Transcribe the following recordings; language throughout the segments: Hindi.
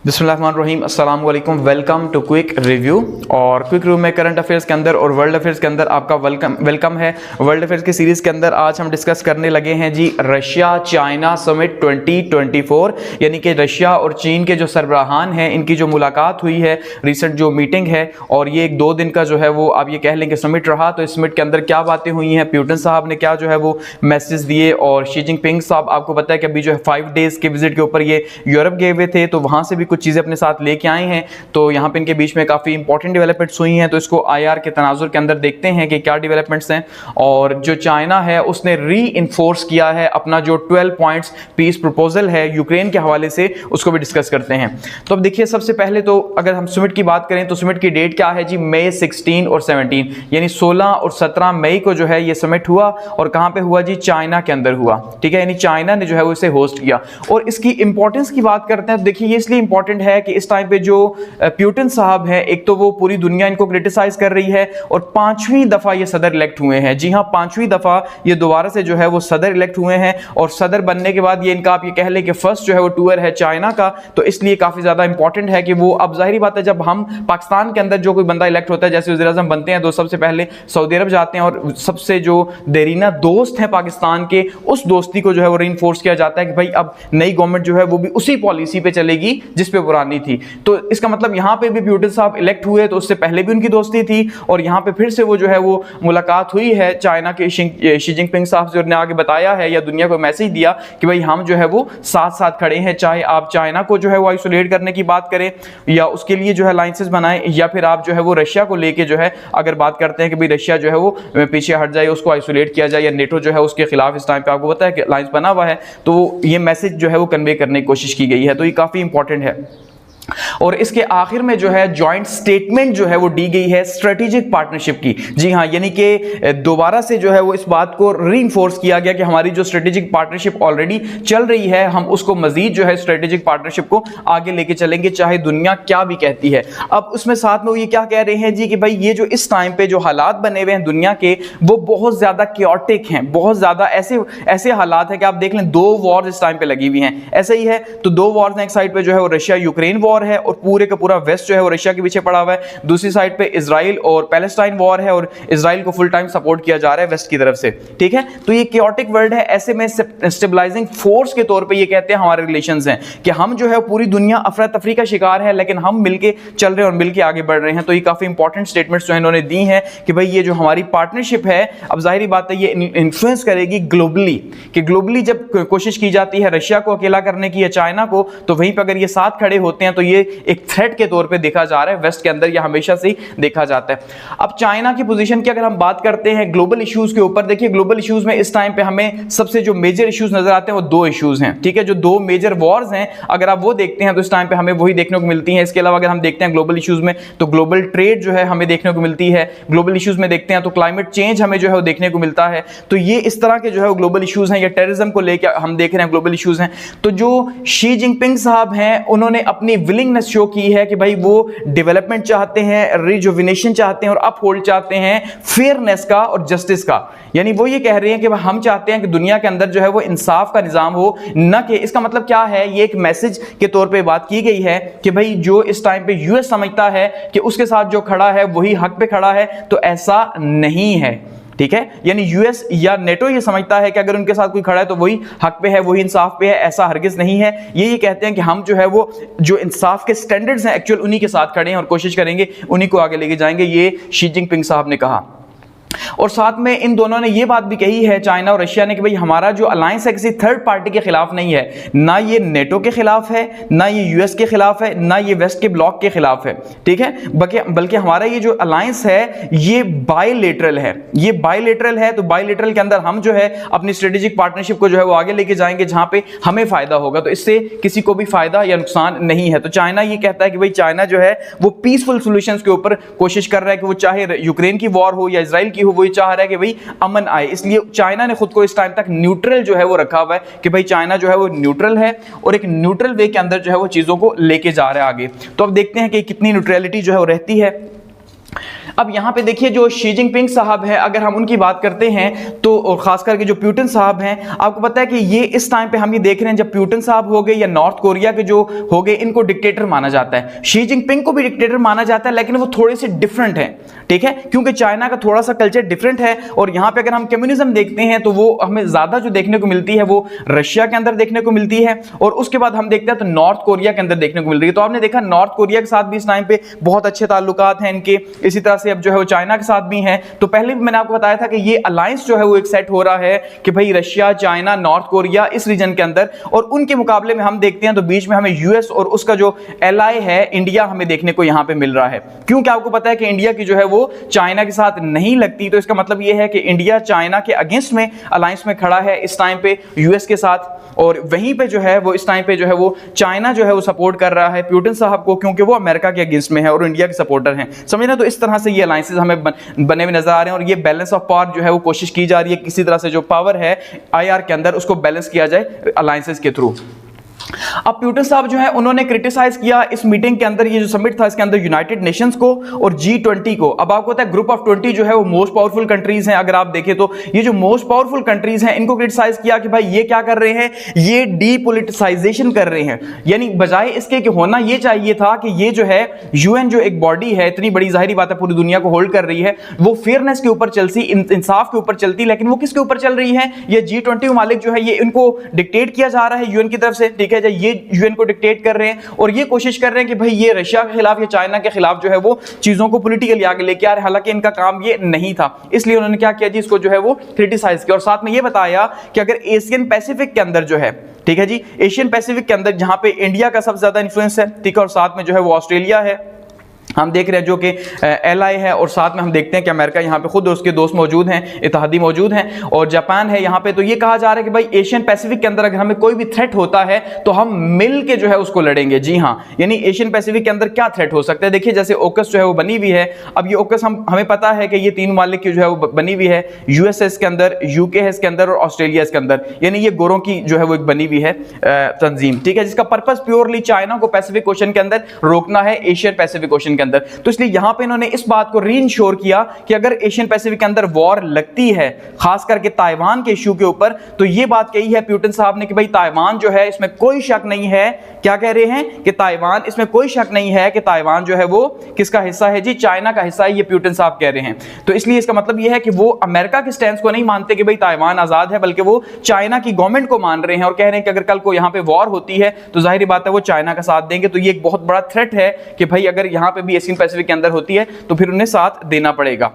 बिस्मिल्लाहिर्रहमानिर्रहीम, अस्सलाम वालेकुम। Welcome to quick review. और क्विक रिव्यू में करंट अफेयर्स के अंदर और वर्ल्ड अफेयर्स के अंदर आपका वेलकम है। वर्ल्ड अफेयर्स की सीरीज़ के अंदर आज हम डिस्कस करने लगे हैं जी रशिया चाइना समिट 2024, यानी कि रशिया और चीन के जो सरबराहान हैं इनकी जो मुलाकात हुई है, रिसेंट जो मीटिंग है, और ये एक 2 दिन का जो है वो आप ये कह लें कि समिट रहा। तो इस समिट के अंदर क्या बातें हुई हैं, पुतिन साहब ने क्या जो है वो मैसेज दिए, और शी जिनपिंग साहब आपको पता है कि अभी जो है 5 डेज़ के विजिट के ऊपर ये यूरोप गए हुए थे, तो वहाँ से भी कुछ चीज़ें अपने साथ लेके आए हैं। तो यहाँ पे इनके बीच में काफ़ी इंपॉर्टेंट डेवलपमेंट्स हुई हैं, तो इसको आईआर के तनाजुर के अंदर देखते हैं कि क्या डेवलपमेंट्स हैं। और जो चाइना है उसने री इन्फोर्स किया है अपना जो 12 पॉइंट्स पीस प्रपोजल है यूक्रेन के हवाले से, उसको भी डिस्कस करते हैं। तो अब देखिए, सबसे पहले तो अगर हम समिट की बात करें तो समिट की डेट क्या है जी, मई 16 और 17, यानी 16 और 17 मई को जो है ये समिट हुआ। और कहाँ पे हुआ जी, चाइना के अंदर हुआ। ठीक है, यानी चाइना ने जो है वो इसे होस्ट किया। और इसकी इंपॉर्टेंस की बात करते हैं तो देखिए, ये इसलिए इंपॉर्टेंट है कि इस टाइम पे जो पुतिन साहब हैं, एक तो वो पूरी दुनिया इनको क्रिटिसाइज कर रही है, और 5वीं दफा ये सदर इलेक्ट हुए हैं। जी हाँ, 5वीं दफा ये दोबारा से जो है वो सदर इलेक्ट हुए हैं। और सदर बनने के बाद ये इनका आप ये कह लें कि फर्स्ट जो है वो टूर है चाइना का, तो इसलिए काफी ज्यादा इंपॉर्टेंट है कि वो, अब जाहिर बात है जब हम पाकिस्तान के अंदर जो कोई बंदा इलेक्ट होता है, जैसे वज़ीर आज़म बनते हैं, तो सबसे पहले सऊदी अरब जाते हैं, और सबसे जो देरीना दोस्त हैं पाकिस्तान के, उस दोस्ती को जो है वो रीइंफोर्स किया जाता है कि भाई अब नई गवर्नमेंट जो है वो भी उसी पॉलिसी पे चलेगी जिस पे पुरानी थी। तो इसका मतलब यहाँ पे भी पुतिन साहब इलेक्ट हुए, तो उससे पहले भी उनकी दोस्ती थी, और यहाँ पे फिर से वो जो है वो मुलाकात हुई है चाइना के शी जिनपिंग साहब से, ने आगे बताया है या दुनिया को मैसेज दिया कि भाई हम जो है वो साथ साथ खड़े हैं, चाहे आप चाइना को जो है वो आइसोलेट करने की बात करें या उसके लिए जो है अलायंसेस बनाएं, या फिर आप जो है वो रशिया को लेके जो है अगर बात करते हैं कि भाई रशिया जो है वो पीछे हट जाए, उसको आइसोलेट किया जाए, या नेटो जो है उसके खिलाफ इस टाइम पे आपको पता है कि अलायंस बना हुआ है, तो ये मैसेज जो है वो कन्वे करने की कोशिश की गई है। तो ये काफी इंपॉर्टेंट है। और इसके आखिर में जो है जॉइंट स्टेटमेंट जो है वो दी गई है स्ट्रेटेजिक पार्टनरशिप की। जी हाँ, यानी कि दोबारा से जो है वो इस बात को रीइंफोर्स किया गया कि हमारी जो स्ट्रेटेजिक पार्टनरशिप ऑलरेडी चल रही है, हम उसको मजीद जो है स्ट्रेटेजिक पार्टनरशिप को आगे लेके चलेंगे, चाहे दुनिया क्या भी कहती है। अब उसमें साथ में वो ये क्या कह रहे हैं जी कि भाई ये जो इस टाइम पे जो हालात बने हुए हैं दुनिया के, वो बहुत ज्यादा क्योटिक हैं, बहुत ज्यादा ऐसे हालात हैं कि आप देख लें 2 वॉर इस टाइम पे लगी हुई हैं। ऐसे ही है, तो 2 वॉर हैं, एक साइड पे जो है वो रशिया यूक्रेन वॉर है, और पूरे का पूरा वेस्ट जो है वो रशिया के पीछे पड़ा हुआ है। दूसरी साइड पे इजराइल और पैलेस्टाइन वॉर है, और इजराइल को फुल टाइम सपोर्ट किया जा रहा है वेस्ट की तरफ से। ठीक है, तो ये क्योटिक वर्ल्ड है। ऐसे में स्टेबलाइजिंग फोर्स के तौर पे ये कहते हैं हमारे रिलेशंस हैं कि हम जो है पूरी दुनिया अफरा तफरी का शिकार है, लेकिन हम मिलके चल रहे हैं और मिलके आगे बढ़ रहे हैं। तो ये काफी इंपॉर्टेंट स्टेटमेंट्स जो इन्होंने दी हैं कि भाई ये जो हमारी पार्टनरशिप है, अब जाहिर बात है ये इन्फ्लुएंस करेगी ग्लोबली, कि ग्लोबली जब कोशिश की जाती है रशिया को अकेला करने की या चाइना को, तो वहीं पर अगर ये साथ खड़े होते हैं तो ये एक थ्रेट के तौर पे देखा जा रहा है वेस्ट के अंदर, यह हमेशा से ही देखा जाता है। अब चाइना की पोजीशन की अगर हम बात करते हैं ग्लोबल इश्यूज के ऊपर, देखिए ग्लोबल इश्यूज में इस टाइम पे हमें सबसे जो मेजर इश्यूज नजर आते हैं वो 2 इश्यूज हैं। ठीक है, जो 2 मेजर वॉर्स हैं, अगर आप वो देखते हैं तो इस टाइम पे हमें वही देखने को मिलती है। इसके अलावा अगर हम देखते हैं ग्लोबल इश्यूज में, तो ग्लोबल ट्रेड जो है हमें देखने को मिलती है। ग्लोबल इश्यूज में देखते हैं तो क्लाइमेट चेंज हमें जो है वो देखने को मिलता है। तो ये इस तरह के जो है ग्लोबल इश्यूज हैं, या टेररिज्म को लेकर हम देख रहे हैं ग्लोबल इश्यूज हैं। तो जो शी जिनपिंग साहब हैं, उन्होंने अपनी विलिंगनेस शो की है कि भाई वो डेवलपमेंट चाहते हैं, रिजुविनेशन चाहते हैं, और अपहोल्ड चाहते हैं फेयरनेस का और जस्टिस का। यानी वो ये कह रहे हैं कि हम चाहते हैं कि दुनिया के अंदर जो है वो इंसाफ का निजाम हो, न कि, इसका मतलब क्या है, ये एक मैसेज के तौर पे बात की गई है कि भाई जो इस टाइम पे यूएस समझता है कि उसके साथ जो खड़ा है वही हक पे खड़ा है, तो ऐसा नहीं है। ठीक है, यानी यूएस या नेटो ये समझता है कि अगर उनके साथ कोई खड़ा है तो वही हक पे है, वही इंसाफ पे है, ऐसा हरगिज नहीं है। ये कहते हैं कि हम जो है वो जो इंसाफ के स्टैंडर्ड्स हैं एक्चुअल उन्हीं के साथ खड़े हैं, और कोशिश करेंगे उन्हीं को आगे लेके जाएंगे, ये शी जिनपिंग साहब ने कहा। और साथ में इन दोनों ने ये बात भी कही है, चाइना और रशिया ने, कि भाई हमारा जो अलायंस है किसी थर्ड पार्टी के खिलाफ नहीं है, ना ये नेटो के खिलाफ है, ना ये यूएस के खिलाफ है, ना ये वेस्ट के ब्लॉक के खिलाफ है। ठीक है, बल्कि हमारा ये जो अलायंस है ये बायलेटरल है, ये बायलेटरल है। तो बायलेटरल के अंदर हम जो है अपनी स्ट्रेटेजिक पार्टनरशिप को जो है वो आगे लेके जाएंगे जहां पे हमें फायदा होगा, तो इससे किसी को भी फायदा या नुकसान नहीं है। तो चाइना ये कहता है कि भाई चाइना जो है वो पीसफुल सॉल्यूशंस के ऊपर कोशिश कर रहा है, कि वो चाहे यूक्रेन की वॉर हो या इजराइल की हो, वो चाह रहा है कि भाई अमन आए। इसलिए चाइना ने खुद को इस टाइम तक न्यूट्रल जो है वो रखा हुआ है, कि भाई चाइना जो है वो न्यूट्रल है, और एक न्यूट्रल वे के अंदर जो है वो चीजों को लेके जा रहा है आगे। तो अब देखते हैं कि कितनी न्यूट्रलिटी जो है वो रहती है। अब यहाँ पे देखिए जो शी जिनपिंग साहब है, अगर हम उनकी बात करते हैं तो, और खास करके जो पुतिन साहब हैं, आपको पता है कि ये इस टाइम पे हम ये देख रहे हैं जब पुतिन साहब हो गए या नॉर्थ कोरिया के जो हो गए, इनको डिक्टेटर माना जाता है। शी जिनपिंग को भी डिक्टेटर माना जाता है, लेकिन वो थोड़े से डिफरेंट है, ठीक है, क्योंकि चाइना का थोड़ा सा कल्चर डिफरेंट है। और यहाँ पे अगर हम कम्युनिज्म देखते हैं तो वो हमें ज्यादा जो देखने को मिलती है वो रशिया के अंदर देखने को मिलती है, और उसके बाद हम देखते हैं तो नॉर्थ कोरिया के अंदर देखने को मिल रही है। तो आपने देखा नॉर्थ कोरिया के साथ भी इस टाइम पे बहुत अच्छे ताल्लुकात हैं इनके, इसी तरह से अब जो है वो चाइना के साथ भी हैं। तो पहले भी मैंने आपको बताया था कि ये अलायंस जो है वो एक सेट हो रहा है कि भाई रशिया, चाइना, नॉर्थ कोरिया इस रीजन के अंदर, और उनके मुकाबले में हम देखते हैं तो बीच में हमें यूएस और उसका जो एलाई है इंडिया हमें देखने को यहां पे मिल रहा है। क्योंकि आपको पता है कि इंडिया की जो है वो चाइना के साथ नहीं लगती, तो इसका मतलब ये है कि इंडिया चाइना के अगेंस्ट में अलायंस में खड़ा है इस टाइम पे यूएस के साथ, और वहीं पे जो है वो इस टाइम पे जो है वो चाइना जो है वो सपोर्ट कर रहा है पुतिन साहब को, क्योंकि वो अमेरिका के अगेंस्ट में है और इंडिया के सपोर्टर हैं, समझना। तो इस तरह से ये अलायंसेस हमें बने हुए नजर आ रहे हैं, और ये बैलेंस ऑफ पावर जो है वो कोशिश की जा रही है किसी तरह से जो पावर है आईआर के अंदर उसको बैलेंस किया जाए अलायंसेस के थ्रू। अब पुतिन साहब जो है उन्होंने क्रिटिसाइज किया इस मीटिंग के अंदर, ये जो समिट था इसके अंदर यूनाइटेड नेशंस को और G20 को। अब आपको पता है ग्रुप ऑफ 20 जो है वो मोस्ट पावरफुल कंट्रीज हैं, अगर आप देखें तो ये जो मोस्ट पावरफुल कंट्रीज हैं इनको क्रिटिसाइज किया कि भाई ये क्या कर रहे हैं, ये डीपोलिटिसाइजेशन कर रहे हैं। यानी बजाय इसके कि होना ये चाहिए था कि ये जो है यूएन जो एक बॉडी है इतनी बड़ी, जाहिर बात है पूरी दुनिया को होल्ड कर रही है, वो फेयरनेस के ऊपर चलती, इंसाफ के ऊपर चलती, लेकिन वो किसके ऊपर चल रही है, ये G20 ममालिक जो है ये इनको डिक्टेट किया जा रहा है यूएन की तरफ से, ठीक है, ये यूएन को डिक्टेट कर रहे हैं और ये कोशिश कर रहे हैं कि भाई ये रशिया के खिलाफ या चाइना के खिलाफ जो है वो चीजों को पॉलिटिकली आगे लेके आ रहे हैं, हालांकि इनका काम ये नहीं था। इसलिए उन्होंने क्या किया जी, इसको जो है वो क्रिटिसाइज किया, और साथ में ये बताया कि अगर एशियन पैसिफिक के अंदर जो है, ठीक है जी, एशियन पैसिफिक के अंदर जहां पे इंडिया का सबसे ज्यादा इन्फ्लुएंस है, ठीक है, और साथ में जो है वो ऑस्ट्रेलिया है, हम देख रहे हैं जो कि एलआई है, और साथ में हम देखते हैं कि अमेरिका यहाँ पे खुद उसके दोस्त मौजूद हैं, इत्तेहादी मौजूद हैं, और जापान है यहाँ पे। तो ये कहा जा रहा है कि भाई एशियन पैसिफिक के अंदर अगर हमें कोई भी थ्रेट होता है तो हम मिल के जो है उसको लड़ेंगे। जी हाँ, यानी एशियन पैसिफिक के अंदर क्या थ्रेट हो सकता है, देखिए जैसे ओकस जो है वो बनी हुई है। अब ये ओकस हमें पता है कि ये तीन ममालिक की जो है वो बनी हुई है, यूएस है इसके अंदर, यूके है इसके अंदर, और ऑस्ट्रेलिया इसके अंदर, यानी ये गोरों की जो है वो एक बनी हुई है तंजीम, ठीक है, जिसका पर्पस प्योरली चाइना को पैसिफिक ओशन के अंदर रोकना है, एशियन पैसिफिक ओशन के अंदर। तो इसलिए यहां पे इन्होंने इस बात को रीइंश्योर किया कि अगर एशियन पैसिफिक के अंदर वॉर लगती है, खास करके ताइवान के इशू के ऊपर, तो ये बात कही है पुतिन साहब ने कि भाई ताइवान जो है इसमें कोई शक नहीं है, क्या कह रहे हैं कि ताइवान, इसमें कोई शक नहीं है कि ताइवान जो है वो किसका हिस्सा है जी, चाइना का हिस्सा है, ये पुतिन साहब कह रहे हैं। तो इसलिए इसका मतलब ये है कि वो अमेरिका के स्टैंड को नहीं मानते कि भाई ताइवान आजाद है, बल्कि वो चाइना की गवर्नमेंट को मान रहे हैं और कह रहे हैं कि अगर कल को यहां पे वॉर होती है तो जाहिर बात है वो चाइना का साथ देंगे। तो ये एक बहुत बड़ा थ्रेट है कि भाई अगर यहां पे भी एशियन पैसिफिक के अंदर होती है तो फिर उन्हें साथ देना पड़ेगा।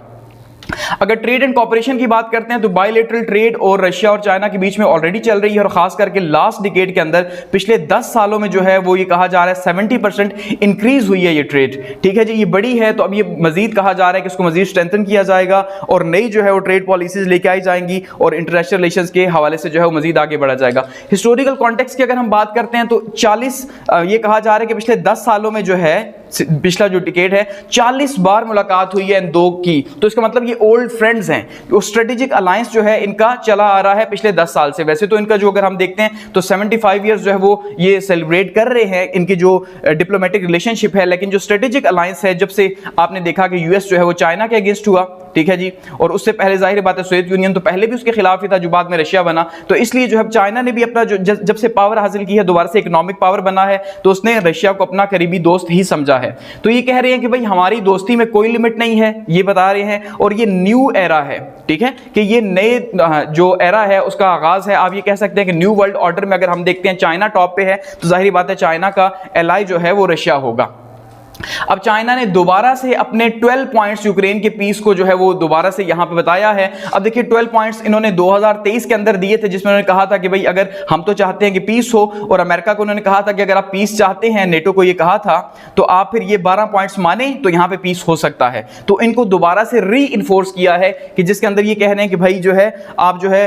अगर ट्रेड एंड कॉपरेशन की बात करते हैं तो बायलैटरल ट्रेड और रशिया और चाइना के बीच में ऑलरेडी चल रही है, और खास करके लास्ट डिकेड के अंदर पिछले 10 सालों में जो है वो ये कहा जा रहा है 70% इंक्रीज हुई है ये ट्रेड, ठीक है जी, ये बड़ी है। तो अब ये मजीद कहा जा रहा है कि इसको मजीद स्ट्रेंथन किया जाएगा और नई जो है वो ट्रेड पॉलिसीज लेके आई जाएंगी और इंटरनेशनल रिलेशंस के हवाले से जो है वो मजीद आगे बढ़ा जाएगा। हिस्टोरिकल कॉन्टेक्स्ट की अगर हम बात करते हैं तो 40 ये कहा जा रहा है कि पिछले 10 सालों में जो है, पिछला जो डिकेड है, 40 बार मुलाकात हुई है इन दो की। तो इसका मतलब ये ओल्ड फ्रेंड्स हैं, वो स्ट्रेटेजिक अलायंस जो है इनका चला आ रहा है पिछले 10 साल से। वैसे तो इनका जो अगर हम देखते हैं तो 75 ईयर्स जो है वो ये सेलिब्रेट कर रहे हैं इनकी जो डिप्लोमेटिक रिलेशनशिप है, लेकिन जो स्ट्रेटेजिक अलायंस है, जब से आपने देखा कि यूएस जो है वो चाइना के अगेंस्ट हुआ, ठीक है जी, और उससे पहले जाहिर बात है सोवियत यूनियन तो पहले भी उसके खिलाफ ही था जो बाद में रशिया बना। तो इसलिए जो है चाइना ने भी अपना जो जब से पावर हासिल की है, दोबारा से इकोनॉमिक पावर बना है, तो उसने रशिया को अपना करीबी दोस्त ही समझा है। तो ये कह रहे हैं कि भाई हमारी दोस्ती में कोई लिमिट नहीं है, ये बता रहे हैं, और ये न्यू एरा है, ठीक है, कि ये नए जो एरा है उसका आगाज है। आप ये कह सकते हैं कि न्यू वर्ल्ड ऑर्डर में अगर हम देखते हैं चाइना टॉप पे है, तो जाहिर बात है चाइना का एलाई जो है वो रशिया होगा। अब चाइना ने दोबारा से अपने 12 पॉइंट्स यूक्रेन के पीस को जो है वो दोबारा से यहां पे बताया है। अब देखिए 12 पॉइंट्स इन्होंने 2023 के अंदर दिए थे, जिसमें उन्होंने कहा था कि भाई अगर हम तो चाहते हैं कि पीस हो, और अमेरिका को उन्होंने कहा था कि अगर आप पीस चाहते हैं, नेटो को ये कहा था, तो आप फिर ये 12 पॉइंट्स माने तो यहां पे पीस हो सकता है। तो इनको दोबारा से री इन्फोर्स किया है कि जिसके अंदर ये कह रहे हैं कि भाई जो है आप जो है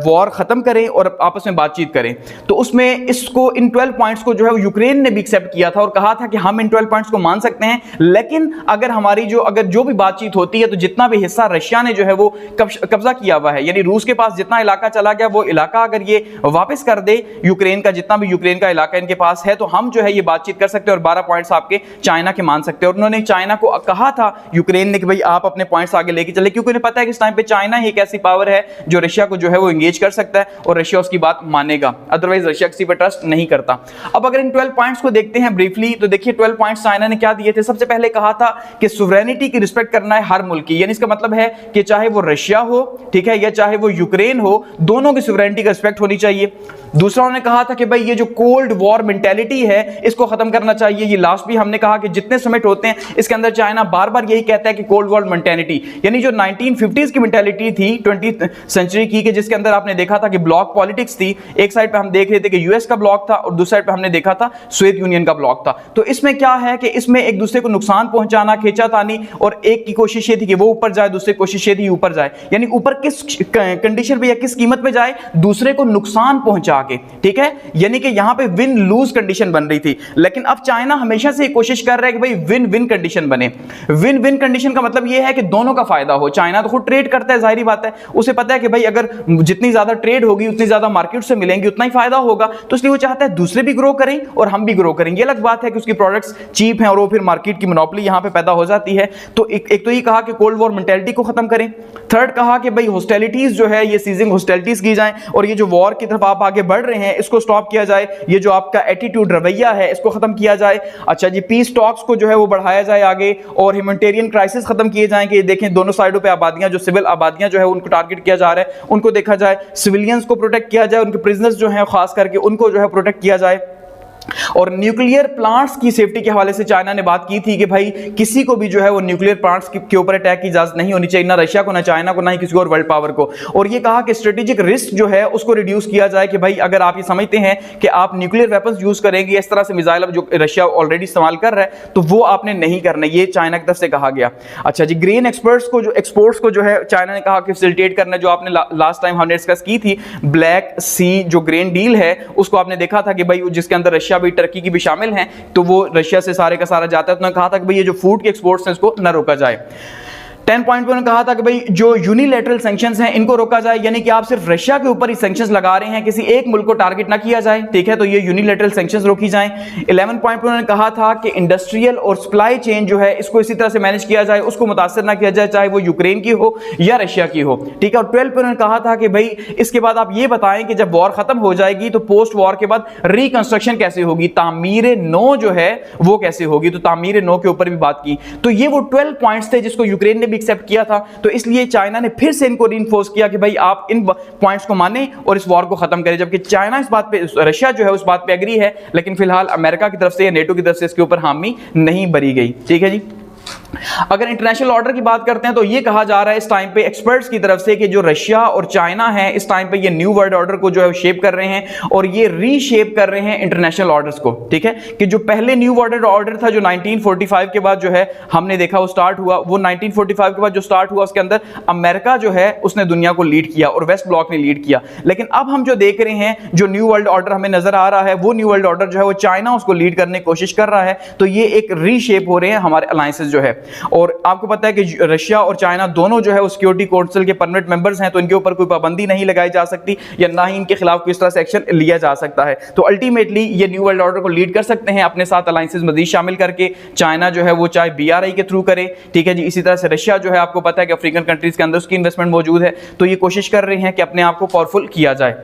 वॉर खत्म करें और आपस में बातचीत करें। तो उसमें इसको इन 12 पॉइंट्स को जो है यूक्रेन ने भी एक्सेप्ट किया था और कहा था कि हम इन 12 पॉइंट्स को मान सकते हैं, लेकिन अगर हमारी जो भी बातचीत होती है तो जितना भी हिस्सा रशिया ने जो है वो कब्जा किया हुआ है, यानी रूस के पास जितना इलाका चला गया वो इलाका अगर ये वापस कर दे यूक्रेन का, जितना भी यूक्रेन का इलाका इनके पास है, तो हम जो है ये बातचीत कर सकते हैं और 12 पॉइंट्स आपके चाइना के मान सकते हैं। और उन्होंने चाइना को कहा था यूक्रेन ने कि भाई आप अपने पॉइंट्स आगे लेके चले, क्योंकि उन्हें पता है कि इस टाइम पे चाइना ही एक ऐसी पावर है जो रशिया को जो है वो एंगेज कर सकता है और रशिया उसकी बात मानेगा, अदरवाइज रशिया किसी पर ट्रस्ट नहीं करता। अब अगर इन 12 पॉइंट्स को देखते हैं ब्रीफली, तो देखिए 12 पॉइंट्स चाइना ने क्या दिए थे। सबसे पहले कहा था कि सुवरेनिटी की रिस्पेक्ट करना है हर मुल्क की, यानी इसका मतलब है कि चाहे वो रशिया हो, ठीक है, या चाहे वो यूक्रेन हो, दोनों की सुवरेनिटी का रिस्पेक्ट होनी चाहिए। दूसरा उन्होंने कहा था कि भाई ये जो कोल्ड वॉर मेंटेलिटी है इसको खत्म करना चाहिए। ये लास्ट भी हमने कहा कि जितने समिट होते हैं इसके अंदर चाइना बार बार यही कहता है कि कोल्ड वॉर मेंटेलिटी, यानी जो 1950s की मेंटेलिटी थी 20th सेंचुरी की, कि जिसके अंदर आपने देखा था कि ब्लॉक पॉलिटिक्स थी। एक साइड पे हम देख रहे थे कि यूएस का ब्लॉक था और दूसरी साइड पे हमने देखा था सोवियत यूनियन का ब्लॉक था। तो इसमें क्या है कि इसमें एक दूसरे को नुकसान पहुंचाना, खींचातानी, और एक की कोशिश ये थी कि वो ऊपर जाए, दूसरे की कोशिश ये थी ऊपर जाए, यानी ऊपर किस कंडीशन पे या किस कीमत पे जाए, दूसरे को नुकसान पहुंचा के, ठीक है, यानी कि यहां पे विन लूज कंडीशन बन रही थी। लेकिन अब चाइना हमेशा से कोशिश कर रहा है कि भाई विन विन कंडीशन बने। विन विन कंडीशन का मतलब यह है कि दोनों का फायदा हो। चाइना तो खुद ट्रेड करता है, जाहिर बात है, उसे पता है कि भाई अगर जितनी ज्यादा ट्रेड होगी उतनी ज्यादा मार्केट से मिलेंगी, उतना ही फायदा होगा, तो इसलिए वो चाहता है दूसरे भी ग्रो करें और हम भी ग्रो करेंगे। अलग बात है कि उसकी प्रोडक्ट्स चीप हैं और वो फिर मार्केट की मोनोपोली यहां पे पैदा हो जाती है। तो एक तो ये कहा कि कोल्ड वॉर मेंटालिटी को खत्म करें। थर्ड कहा कि भाई हॉस्टिलिटीज जो है ये सीजिंग हॉस्टिलिटीज की जाए और ये जो वॉर की तरफ आप आगे बढ़ रहे हैं इसको स्टॉप किया जाए, ये जो आपका एटीट्यूड रवैया है इसको खत्म किया जाए। अच्छा जी, पीस टॉक्स को जो है वो बढ़ाया जाए आगे, और ह्यूमैनिटेरियन क्राइसिस खत्म किए जाएं कि देखें दोनों साइडों पे आबादियां, जो सिविल आबादियां जो है उनको टारगेट किया जा रहा है, उनको देखा जाए, सिविलियंस को प्रोटेक्ट किया जाए, उनके प्रिजनर्स जो हैं खास करके उनको जो है प्रोटेक्ट किया जाए। और न्यूक्लियर प्लांट्स की सेफ्टी के हवाले से चाइना ने बात की थी कि भाई किसी को भी जो है वो न्यूक्लियर प्लांट्स के ऊपर अटैक की इजाजत नहीं होनी चाहिए, ना रशिया को, ना चाइना को, ना ही किसी और वर्ल्ड पावर को। और ये कहा कि स्ट्रेटेजिक रिस्क जो है उसको रिड्यूस किया जाए कि भाई अगर आप ये समझते हैं कि आप न्यूक्लियर वेपन्स यूज करेंगे, इस तरह से मिसाइल जो रशिया ऑलरेडी इस्तेमाल कर रहा है, तो वो आपने नहीं करना, ये चाइना की तरफ से कहा गया। अच्छा जी, ग्रेन एक्सपोर्ट्स को जो है चाइना ने कहा कि फैसिलिटेट करना, जो आपने लास्ट टाइम हमने डिस्कस की थी ब्लैक सी जो ग्रेन डील है उसको आपने देखा था कि भाई जिसके अंदर रशिया भी, टर्की की भी शामिल हैं, तो वो रशिया से सारे का सारा जाता है। तो उन्होंने कहा था कि भाई ये जो फूड के एक्सपोर्ट्स हैं इसको न रोका जाए। 10 पॉइंट पे उन्होंने कहा था कि भाई जो यूनिलैटरल सैंक्शंस हैं इनको रोका जाए, यानी कि आप सिर्फ रशिया के ऊपर ही सैंक्शंस लगा रहे हैं, किसी एक मुल्क को टारगेट ना किया जाए, ठीक है, तो ये यूनिलैटरल सैंक्शंस रोकी जाएं। 11 पॉइंट पे उन्होंने कहा था कि इंडस्ट्रियल और सप्लाई चेन जो है इसको इसी तरह से मैनेज किया जाए, उसको मुतासर ना किया जाए, चाहे वो यूक्रेन की हो या रशिया की हो, ठीक है। और 12 पे उन्होंने कहा था कि भाई इसके बाद आप ये बताएं कि जब वॉर खत्म हो जाएगी तो पोस्ट वॉर के बाद रिकंस्ट्रक्शन कैसे होगी, तामीर नो जो है वो कैसे होगी, तो तामीर नो के ऊपर भी बात की। तो ये वो 12 पॉइंट्स थे जिसको यूक्रेन ने भी एक्सेप्ट किया था। तो इसलिए चाइना ने फिर से इनको रीइंफोर्स किया कि भाई आप इन पॉइंट्स को माने और इस वॉर को खत्म करें, जबकि चाइना इस बात पे, रशिया जो है उस बात पे एग्री है, लेकिन फिलहाल अमेरिका की तरफ से या नेटो की तरफ से इसके ऊपर हामी नहीं भरी गई, ठीक है जी। अगर इंटरनेशनल ऑर्डर की बात करते हैं तो ये कहा जा रहा है इस टाइम पे एक्सपर्ट्स की तरफ से कि जो रशिया और चाइना है इस टाइम पे ये न्यू वर्ल्ड ऑर्डर को जो है शेप कर रहे हैं और ये रीशेप कर रहे हैं इंटरनेशनल ऑर्डर्स को, ठीक है। कि जो पहले न्यू वर्ल्ड ऑर्डर था जो 1945 के बाद जो है हमने देखा वो स्टार्ट हुआ, वो 1945 के बाद जो स्टार्ट हुआ उसके अंदर अमेरिका जो है उसने दुनिया को लीड किया और वेस्ट ब्लॉक ने लीड किया। लेकिन अब हम जो देख रहे हैं जो न्यू वर्ल्ड ऑर्डर हमें नजर आ रहा है वो न्यू वर्ल्ड ऑर्डर जो है वो चाइना उसको लीड करने की कोशिश कर रहा है। तो ये एक रीशेप हो रहे हैं हमारे अलायंसेस जो है। और आपको पता है कि रशिया और चाइना दोनों जो है वो सिक्योरिटी काउंसिल के परमानेंट मेंबर्स हैं, तो इनके ऊपर कोई पाबंदी नहीं लगाई जा सकती या ना ही इनके खिलाफ किस तरह से एक्शन लिया जा सकता है। तो अल्टीमेटली ये न्यू वर्ल्ड ऑर्डर को लीड कर सकते हैं अपने साथ अलायंसेस मजीद शामिल करके। चाइना जो है वो चाहे BRI के थ्रू करे, ठीक है जी। इसी तरह से रशिया जो है आपको पता है कि अफ्रीकन कंट्रीज के अंदर उसकी इन्वेस्टमेंट मौजूद है, तो ये कोशिश कर रहे हैं कि अपने आप को पावरफुल किया जाए।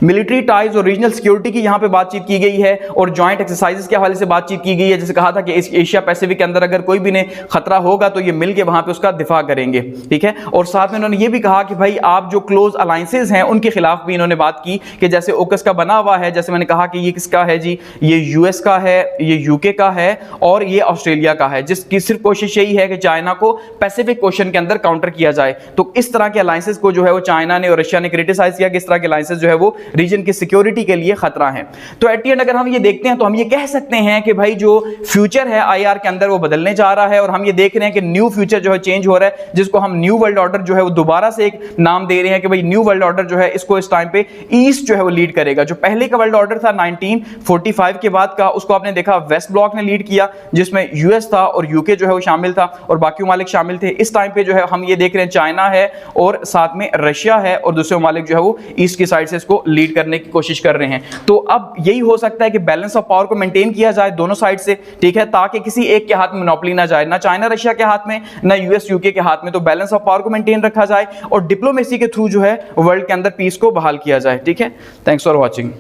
मिलिट्री टाइज और रीजनल सिक्योरिटी की यहां पे बातचीत की गई है और जॉइंट एक्सरसाइजेस के हवाले से बातचीत की गई है। जैसे कहा था कि एशिया पैसिफिक के अंदर अगर कोई भी ने खतरा होगा तो ये मिलके वहां पे उसका दिफा करेंगे, ठीक है। और साथ में उन्होंने ये भी कहा कि भाई आप जो क्लोज अलायंसेस हैं उनके खिलाफ भी इन्होंने बात की कि जैसे ओकस का बना हुआ है, जैसे मैंने कहा कि ये किसका है जी, ये यूएस का है, ये यूके का है और ये ऑस्ट्रेलिया का है, जिसकी सिर्फ कोशिश यही है कि चाइना को पैसिफिक ओशन के अंदर काउंटर किया जाए। तो इस तरह के अलायंसेस को जो है वो चाइना ने और रशिया ने क्रिटिसाइज किया कि इस तरह के अलायंसेस जो है वो रीजन की सिक्योरिटी के लिए खतरा है। तो एट द एंड अगर हम ये देखते हैं तो हम ये कह सकते हैं कि भाई जो फ्यूचर है आईआर के अंदर वो बदलने जा रहा है, और हम ये देख रहे हैं कि न्यू फ्यूचर जो है चेंज हो रहा है, जिसको हम न्यू वर्ल्ड ऑर्डर जो है वो दोबारा से एक नाम दे रहे हैं कि भाई न्यू वर्ल्ड ऑर्डर जो है इसको इस टाइम पे ईस्ट जो है वो लीड करेगा। जो पहले का वर्ल्ड ऑर्डर था 1945 के बाद का, उसको आपने देखा वेस्ट ब्लॉक ने लीड किया, जिसमें यूएस था और यूके जो है वो शामिल था और बाकी ममालिक शामिल थे। इस टाइम पे जो है हम ये देख रहे हैं चाइना है और साथ में रशिया है और दूसरे ममालिक जो है वो ईस्ट की साइड से इसको लीड करने की कोशिश कर रहे हैं। तो अब यही हो सकता है कि बैलेंस ऑफ पावर को मेंटेन किया जाए दोनों साइड से, ठीक है, ताकि किसी एक के हाथ में मोनोपोली ना जाए, ना चाइना रशिया के हाथ में ना यूएस यूके के हाथ में। तो बैलेंस ऑफ पावर को मेंटेन रखा जाए और डिप्लोमेसी के थ्रू जो है वर्ल्ड के अंदर पीस को बहाल किया जाए। ठीक है, थैंक्स फॉर वॉचिंग।